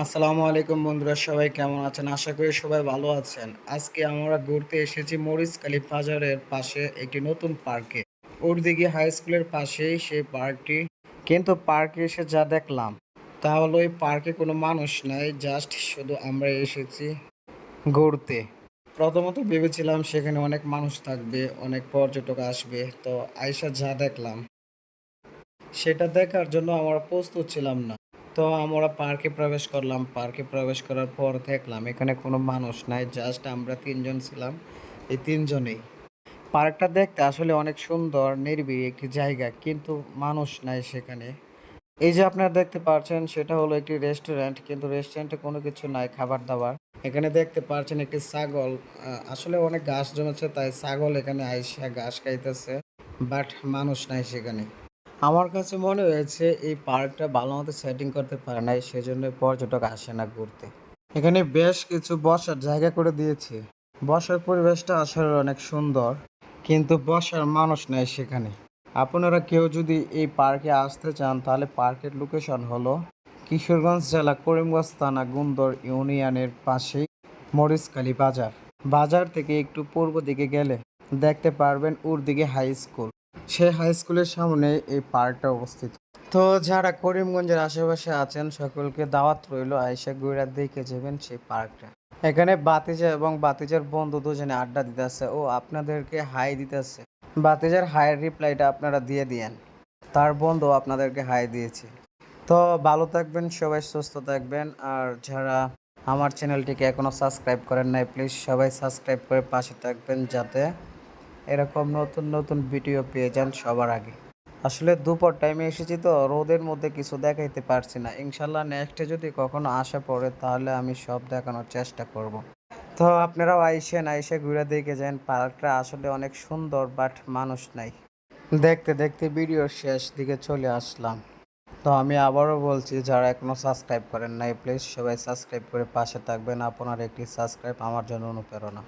আসসালামু আলাইকুম বন্ধুরা, সবাই কেমন আছেন? আশা করি সবাই ভালো আছেন। আজকে আমরা ঘুরতে এসেছি মরিচখালী বাজারের পাশে একটি নতুন পার্কে। ওরদিঘি হাই স্কুলের পাশেই সেই পার্কটি। কিন্তু পার্কে এসে যা দেখলাম তা হলো এই পার্কে কোনো মানুষ নাই, জাস্ট শুধু আমরা এসেছি ঘুরতে। প্রথমত ভেবেছিলাম সেখানে অনেক মানুষ থাকবে, অনেক পর্যটক আসবে, তো আইসা যা দেখলাম সেটা দেখার জন্য আমরা প্রস্তুত ছিলাম না। তো আমরা পার্কে প্রবেশ করলাম। পার্কে প্রবেশ করার পর দেখলাম এখানে কোনো মানুষ নাই। জাস্ট আমরা ৩ জন ছিলাম। এই ৩ জনেই। পার্কটা দেখতে আসলে অনেক সুন্দর, নিরিবিলি একটি জায়গা। কিন্তু মানুষ নাই সেখানে। এই যে আপনারা দেখতে পাচ্ছেন সেটা হলো একটি রেস্টুরেন্ট। কিন্তু রেস্টুরেন্টে কোনো কিছু নাই খাবার-দাবার। এখানে দেখতে পাচ্ছেন একটি ছাগল। আসলে অনেক ঘাস জমেছে তাই ছাগল এখানে আইসা ঘাস খাইতেছে। বাট মানুষ নাই সেখানে। আমার কাছে মনে হয়েছে এই পার্কটা ভালোমতো সেটিং করতে পারে নাই, সেজন্য পর্যটক আসে না ঘুরতে। এখানে বেশ কিছু বসার জায়গা করে দিয়েছে। বসার পরিবেশটা আসলে অনেক সুন্দর, কিন্তু বসার মানুষ নেই সেখানে। আপনারা কেউ যদি এই পার্কে আসতে চান তাহলে পার্কের লোকেশন হলো কিশোরগঞ্জ জেলা করিমগঞ্জ থানা গুন্দর ইউনিয়নের পাশেই মরিচখালী বাজার। বাজার থেকে একটু পূর্ব দিকে গেলে দেখতে পারবেন উরদিঘি হাই স্কুল। সেই হাই স্কুলের সামনে এই পার্কটা অবস্থিত। তো যারা করিমগঞ্জের আশেপাশে আছেন সকলকে দাওয়াত রইল, আইসা ঘুরে দেখে যাবেন সেই পার্কটা। এখানে বাতিজা এবং বাতিজার বন্ধু দুজনে আড্ডা দিতেছে ও আপনাদেরকে হাই দিতেছে। বাতিজার হাইয়ের রিপ্লাইটা আপনারা দিয়ে দিয়েন। তার বন্ধু আপনাদেরকে হাই দিয়েছে। তো ভালো থাকবেন সবাই, সুস্থ থাকবেন। আর যারা আমার চ্যানেলটিকে এখনও সাবস্ক্রাইব করেন নাই, প্লিজ সবাই সাবস্ক্রাইব করে পাশে থাকবেন যাতে এরকম নতুন নতুন ভিডিও পেয়ে যান সবার আগে। আসলে দুপুর টাইমে এসেছি তো রোদের মধ্যে কিছু দেখাইতে পারছি না। ইনশাল্লাহ নেক্সটে যদি কখনো আসা পড়ে তাহলে আমি সব দেখানোর চেষ্টা করব। তো আপনারাও আইসেন, আইসে ঘুরে দেখে যান। পার্কটা আসলে অনেক সুন্দর, বাট মানুষ নাই। দেখতে দেখতে ভিডিওর শেষ দিকে চলে আসলাম। তো আমি আবারও বলছি, যারা এখনো সাবস্ক্রাইব করেন নাই প্লিজ সবাই সাবস্ক্রাইব করে পাশে থাকবেন। আপনার একটি সাবস্ক্রাইব আমার জন্য অনুপ্রেরণা।